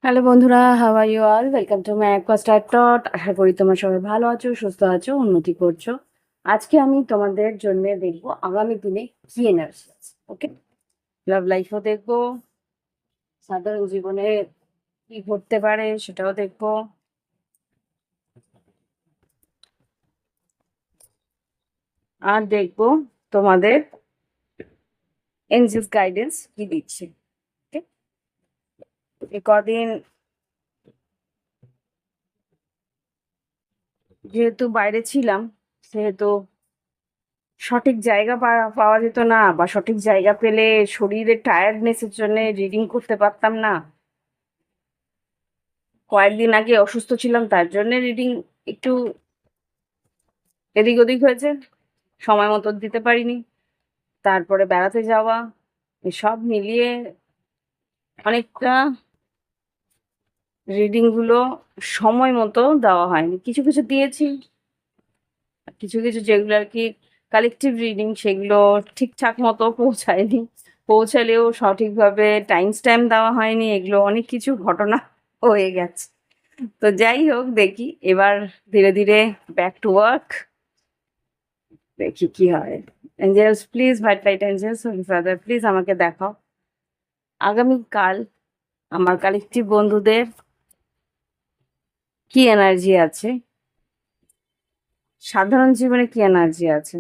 Hello বন্ধুরা, how are you all? Welcome to my Aquastar tot. আশা করি তোমরা সবাই ভালো আছো, সুস্থ আছো, উন্নতি করছো। আজকে আমি তোমাদের জন্য দেখবো আগামী দিনে কি এনার্জি আছে। ওকে, লাভ লাইফও দেখবো, সাধারণ জীবনে কি ঘটতে পারে সেটাও দেখবো। আর দেখবো তোমাদের এঞ্জেলস গাইডেন্স কি দিচ্ছে। ওকে, এই কদিন যেহেতু বাইরে ছিলাম, সেহেতু সঠিক জায়গা পাওয়া যেত না, বা সঠিক জায়গা পেলে শরীরের টায়ার্ডনেসের জন্য রিডিং করতে পারতাম না। কয়েকদিন আগে অসুস্থ ছিলাম, তার জন্য রিডিং একটু এদিক ওদিক হয়েছে, সময় মতো দিতে পারিনি। তারপরে বেড়াতে যাওয়া, এসব মিলিয়ে অনেকটা রিডিংগুলো সময় মতো দেওয়া হয়নি। কিছু কিছু দিয়েছি, কিছু কিছু যেগুলো আর কি কালেকটিভ রিডিং, সেগুলো ঠিকঠাক মতো পৌঁছায়নি। পৌঁছালেও সঠিকভাবে টাইম স্ট্যাম্প দেওয়া হয়নি। এগুলো অনেক কিছু ঘটনা হয়ে গেছে। তো যাই হোক, দেখি এবার ধীরে ধীরে ব্যাক টু ওয়ার্ক, দেখি কি হয়। Angeles please, white light Angeles, father please আমাকে দেখাও আগামীকাল আমার কালেকটিভ বন্ধুদের কি এনার্জি আছে, সাধারণ জীবনে কি এনার্জি আছে,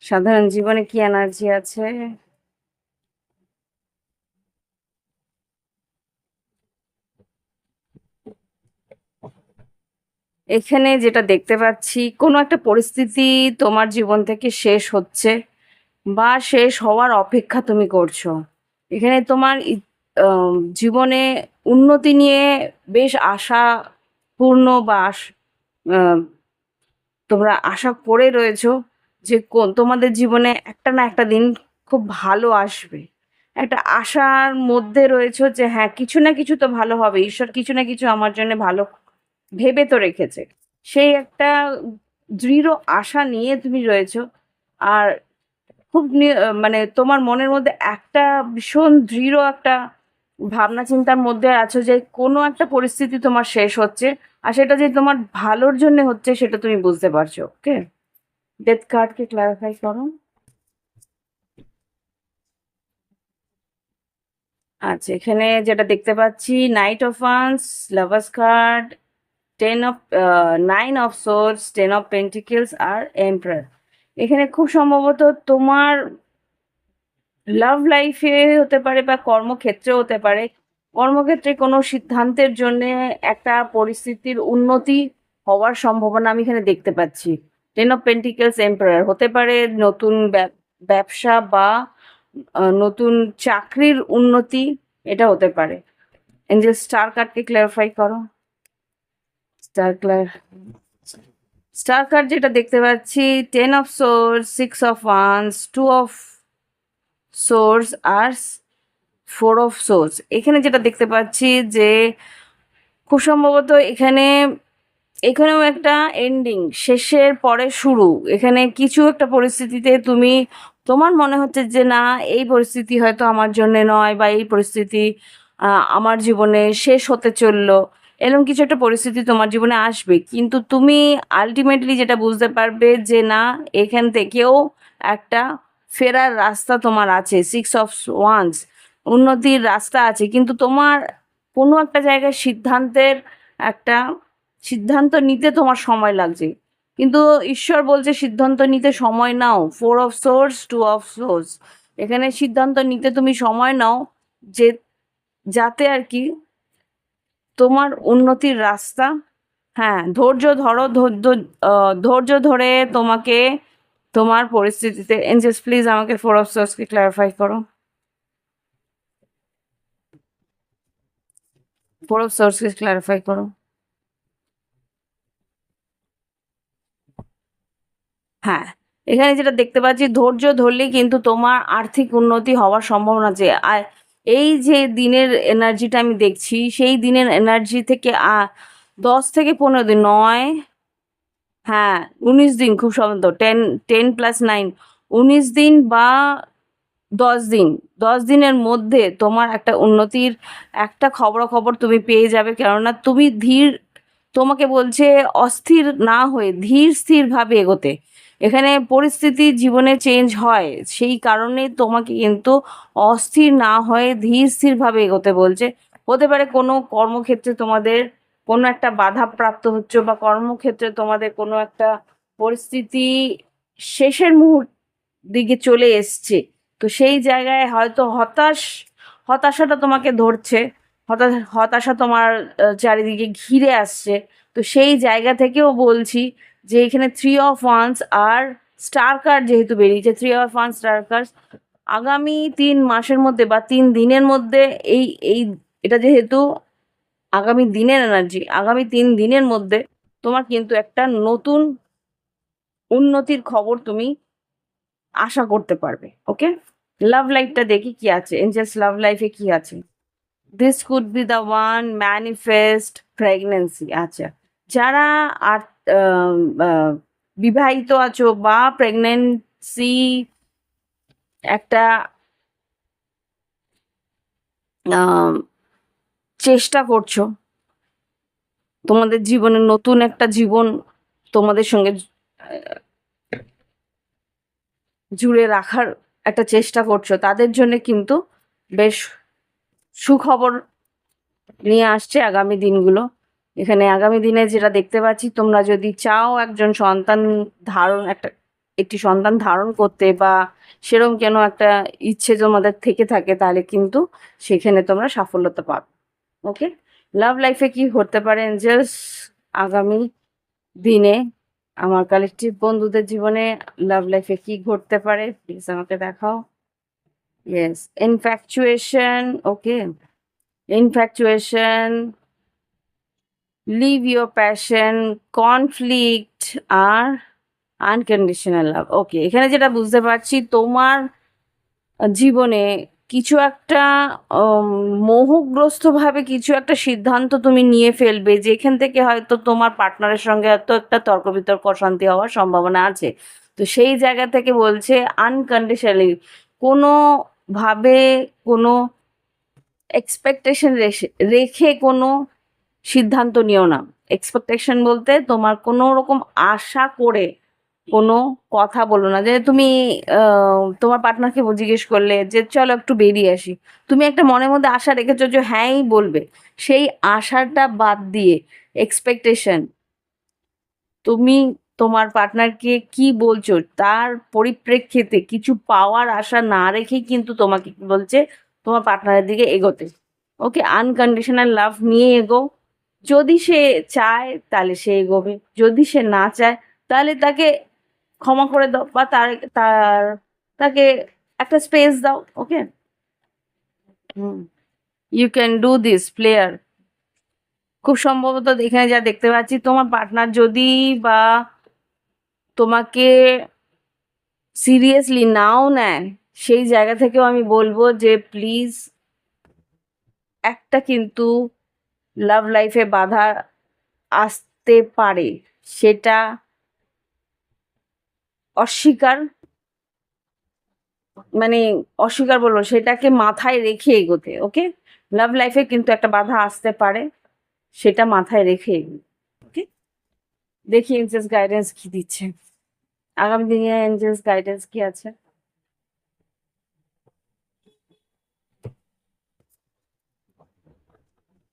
সাধারণ জীবনে কি এনার্জি আছে। এখানে যেটা দেখতে পাচ্ছি, কোনো একটা পরিস্থিতি তোমার জীবন থেকে শেষ হচ্ছে বা শেষ হওয়ার অপেক্ষা তুমি করছো। এখানে তোমার জীবনে উন্নতি নিয়ে বেশ আশাপূর্ণ বা তোমরা আশা করে রয়েছো যে তোমাদের জীবনে একটা না একটা দিন খুব ভালো আসবে। একটা আশার মধ্যে রয়েছো যে হ্যাঁ, কিছু না কিছু তো ভালো হবে, ঈশ্বর কিছু না কিছু আমার জন্য ভালো ভেবে তো রেখেছে। সেই একটা দৃঢ় আশা নিয়ে তুমি রয়েছো। আর খুব মানে তোমার মনের মধ্যে একটা ভীষণ দৃঢ় একটা ভাবনা চিন্তার মধ্যে আছো যে কোনো একটা পরিস্থিতি তোমার শেষ হচ্ছে, আর সেটা যে তোমার ভালোর জন্য হচ্ছে সেটা তুমি বুঝতে পারছো। ওকে, ডেথ কার্ডকে ক্লারিফাই করো। আচ্ছা, এখানে যেটা দেখতে পাচ্ছি, knight of wands, lovers card, 9 of swords, 10 of pentacles আর এম্পারার। এখানে খুব সম্ভবত তোমার লাভ লাইফে হতে পারে বা কর্মক্ষেত্রে হতে পারে। কর্মক্ষেত্রে কোনো সিদ্ধান্তের জন্য একটা পরিস্থিতির উন্নতি হওয়ার সম্ভাবনা আমি এখানে দেখতে পাচ্ছি। 10 of pentacles, এম্পারার হতে পারে নতুন ব্যবসা বা নতুন চাকরির উন্নতি, এটা হতে পারে। এঞ্জেল স্টার কার্ডকে ক্লারিফাই করো। স্টার কার্ড যেটা দেখতে পাচ্ছি, 10 of swords, 6 of wands, 2 of swords R 4 of swords। এখানে যেটা দেখতে পাচ্ছি যে খুব সম্ভবত এখানেও একটা এন্ডিং, শেষের পরে শুরু। এখানে কিছু একটা পরিস্থিতিতে তোমার মনে হচ্ছে যে না, এই পরিস্থিতি হয়তো আমার জন্য নয়, বা এই পরিস্থিতি আমার জীবনে শেষ হতে চললো, এরকম কিছু একটা পরিস্থিতি তোমার জীবনে আসবে। কিন্তু তুমি আলটিমেটলি যেটা বুঝতে পারবে যে না, এখান থেকেও একটা ফেরার রাস্তা তোমার আছে। 6 of wands, উন্নতির রাস্তা আছে। কিন্তু তোমার কোনো একটা জায়গায় একটা সিদ্ধান্ত নিতে তোমার সময় লাগছে, কিন্তু ঈশ্বর বলছে সিদ্ধান্ত নিতে সময় নাও। 4 of swords, 2 of swords, এখানে সিদ্ধান্ত নিতে তুমি সময় নাও, যে যাতে আর কি তোমার উন্নতির রাস্তা। হ্যাঁ, ধৈর্য ধরো, ধৈর্য ধরে তোমাকে তোমার পরিস্থিতিতে। এঞ্জেলস প্লিজ আমাকে 4 of swords-কে ক্লারিফাই করো। 4 of swords-কে ক্লারিফাই করো। হ্যাঁ, এখানে যেটা দেখতে পাচ্ছি, ধৈর্য ধরলে কিন্তু তোমার আর্থিক উন্নতি হওয়ার সম্ভাবনা আছে। এই যে দিনের এনার্জিটা আমি দেখছি, সেই দিনের এনার্জি থেকে 10 থেকে 15 দিন নয়, হ্যাঁ 19 দিন খুব সম্ভবত, 10 + 9, 19 দিন বা 10 দিন, 10 দিনের মধ্যে তোমার একটা উন্নতির একটা খবরাখবর তুমি পেয়ে যাবে। কেননা তুমি তোমাকে বলছে অস্থির না হয়ে ধীর স্থিরভাবে এগোতে। এখানে পরিস্থিতি জীবনে চেঞ্জ হয়, সেই কারণে তোমাকে কিন্তু অস্থির না হয়ে ধীর স্থিরভাবে এগোতে বলছে। হতে পারে কোনো কর্মক্ষেত্রে তোমাদের কোনো একটা বাধা প্রাপ্ত হচ্ছে, বা কর্মক্ষেত্রে তোমাদের কোনো একটা পরিস্থিতি শেষের দিকে চলে এসছে। তো সেই জায়গায় হয়তো হতাশাটা তোমাকে ধরছে, হতাশা তোমার চারিদিকে ঘিরে আসছে। তো সেই জায়গা থেকেও বলছি যে এখানে 3 অফ ওয়ান্স আর স্টার কার্ড যেহেতু বেরিয়েছে, 3 অফ ওয়ান্স স্টার কার্ড, আগামী 3 মাসের মধ্যে বা 3 দিনের মধ্যে, এই এই এটা যেহেতু আগামী দিনের এনার্জি, আগামী 3 দিনের মধ্যে তোমার কিন্তু একটা নতুন উন্নতির খবর তুমি আশা করতে পারবে। ওকে, লাভ লাইফটা দেখি কি আছে, এঞ্জেলস লাভ লাইফে কি আছে। This could be the one, manifest pregnancy. আচ্ছা, যারা আর আম, আহ, বিবাহিত আছো বা প্রেগনেন্সি একটা আম, চেষ্টা করছো, তোমাদের জীবনে নতুন একটা জীবন তোমাদের সঙ্গে জুড়ে রাখার একটা চেষ্টা করছো, তাদের জন্য কিন্তু বেশ সুখবর নিয়ে আসছে আগামী দিনগুলো। এখানে আগামী দিনে যেটা দেখতে পাচ্ছি, তোমরা যদি চাও একজন সন্তান একটি সন্তান ধারণ করতে, বা সেরকম কেন একটা ইচ্ছে তোমাদের থেকে থাকে, তাহলে কিন্তু সেখানে তোমরা সাফল্যতা পাবে। ওকে, লাভ লাইফে কি হতে পারে এঞ্জেলস আগামী দিনে? আমার কালেকটিভ বন্ধুদের জীবনে লাভ লাইফে কি ঘটতে পারে প্লিজ আমাকে দেখাও। Yes, infatuation. Okay, infatuation, live your passion, conflict আর আনকন্ডিশনাল লাভ। ওকে, এখানে যেটা বুঝতে পারছি, তোমার জীবনে কিছু একটা মোহগ্রস্তভাবে কিছু একটা সিদ্ধান্ত তুমি নিয়ে ফেলবে, যেখান থেকে হয়তো তোমার পার্টনারের সঙ্গে হয়তো একটা তর্ক বিতর্ক অশান্তি হওয়ার সম্ভাবনা আছে। তো সেই জায়গা থেকে বলছে আনকন্ডিশনালি, কোনোভাবে কোনো এক্সপেকটেশন রেখে কোনো সিদ্ধান্ত নিও না। এক্সপেকটেশন বলতে তোমার কোনো রকম আশা করে কোনো কথা বলো না। যে তুমি তোমার পার্টনারকে জিজ্ঞেস করলে যে চলো একটু বেরিয়ে আসি, তুমি একটা মনের মধ্যে আশা রেখেছো যে হ্যাঁই বলবে, সেই আশাটা বাদ দিয়ে এক্সপেকটেশন, তুমি তোমার পার্টনারকে কি বলছো তার পরিপ্রেক্ষিতে কিছু পাওয়ার আশা না রেখেই কিন্তু তোমাকে কি বলছে, তোমার পার্টনারের দিকে এগোতে। ওকে, আনকন্ডিশনাল লাভ নিয়ে এগো। যদি সে চায় তাহলে সে এগোবে, যদি সে না চায় তাহলে তাকে ক্ষমা করে দাও, বা তার তাকে একটা স্পেস দাও। Okay, hmm, you can do this player. খুব সম্ভবত এখানে যা দেখতে পাচ্ছি, তোমার পার্টনার যদি বা তোমাকে সিরিয়াসলি নাও নেয়, সেই জায়গা থেকেও আমি বলবো যে প্লিজ, একটা কিন্তু লাভ লাইফে বাধা আসতে পারে, সেটা অস্বীকার, মানে অস্বীকার বলবো, সেটাকে মাথায় রেখে এগোতে। ওকে, লাভ লাইফে কিন্তু একটা বাধা আসতে পারে, সেটা মাথায় রেখে এগোতে। ওকে, দেখি এঞ্জেলস গাইডেন্স কি দিচ্ছে, আগামী দিনে এঞ্জেলস গাইডেন্স কি আছে।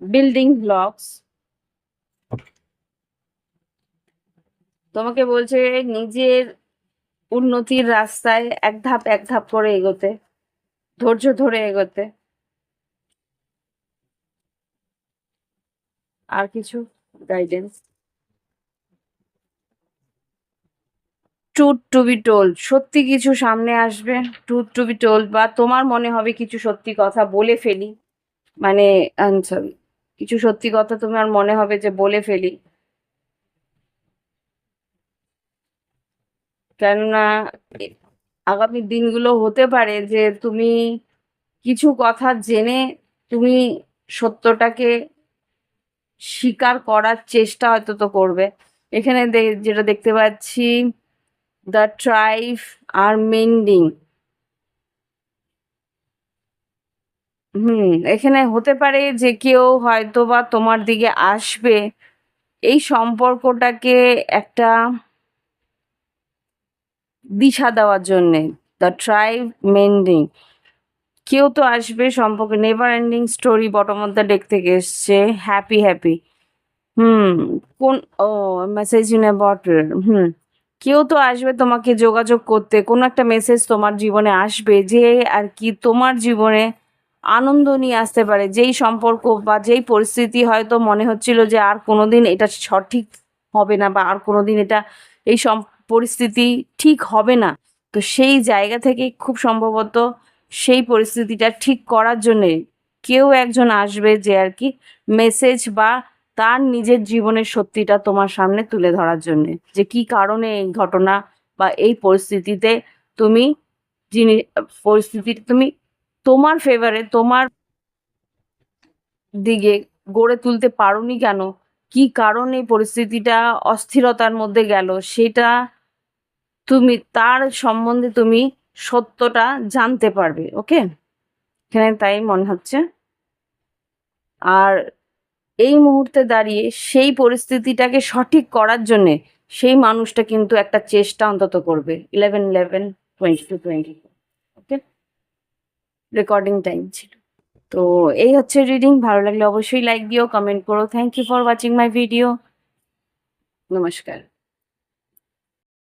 বিল্ডিং ব্লকস, তোমাকে বলছে নিজের উন্নতির রাস্তায় এক ধাপ এক ধাপ করে এগোতে, ধৈর্য ধরে এগোতে। আর কিছু guidance? Truth two be told, সত্যি কিছু সামনে আসবে। ট্রুথ টু বি টোল্ড, বা তোমার মনে হবে কিছু সত্যি কথা বলে ফেলি, মানে সরি, কিছু সত্যি কথা তোমার মনে হবে যে বলে ফেলি। কেননা এ- আগামী দিনগুলো হতে পারে যে তুমি কিছু কথা জেনে তুমি সত্যটাকে স্বীকার করার চেষ্টা হয়তো তো করবে। এখানে যেটা দেখতে পাচ্ছি, দ্য ট্রাইব আর মেন্ডিং। এখানে হতে পারে যে কেউ হয়তো বা তোমার দিকে আসবে এই সম্পর্কটাকে একটা দিশা দেওয়ার জন্যে। দ্য ট্রাইব মেন্ডিং, কেউ তো আসবে সম্পর্কে। Never ending story bottom of the deck থেকে এসছে। হ্যাপি হ্যাপি, হুম, কোন, ও, মেসেজ ইন এ বটল। কেউ তো আসবে তোমাকে যোগাযোগ করতে, কোনো একটা মেসেজ তোমার জীবনে আসবে যে আর কি তোমার জীবনে আনন্দ নিয়ে আসতে পারে। যেই সম্পর্ক বা যেই পরিস্থিতি হয়তো মনে হচ্ছিল যে আর কোনোদিন এটা সঠিক হবে না, বা আর কোনোদিন এটা এই পরিস্থিতি ঠিক হবে না, তো সেই জায়গা থেকে খুব সম্ভবত সেই পরিস্থিতিটা ঠিক করার জন্যে কেউ একজন আসবে যে আর কি মেসেজ বা তার নিজের জীবনের সত্যিটা তোমার সামনে তুলে ধরার জন্যে, যে কি কারণে এই ঘটনা বা এই পরিস্থিতিতে তুমি পরিস্থিতিটা তুমি তোমার ফেভারে, তোমার দিকে গড়ে তুলতে পারোনি কেন, কি কারণে এই পরিস্থিতিটা অস্থিরতার মধ্যে গেল, সেটা তুমি তার সম্বন্ধে তুমি সত্যটা জানতে পারবে। ওকে, এখানে তাই মনে হচ্ছে। আর এই মুহূর্তে দাঁড়িয়ে সেই পরিস্থিতিটাকে সঠিক করার জন্যে সেই মানুষটা কিন্তু একটা চেষ্টা অন্তত করবে। 11/11/22/20। ওকে, রেকর্ডিং টাইম ছিল। তো এই হচ্ছে রিডিং। ভালো লাগলে অবশ্যই লাইক দিও, কমেন্ট করো। Thank you for watching my video. নমস্কার।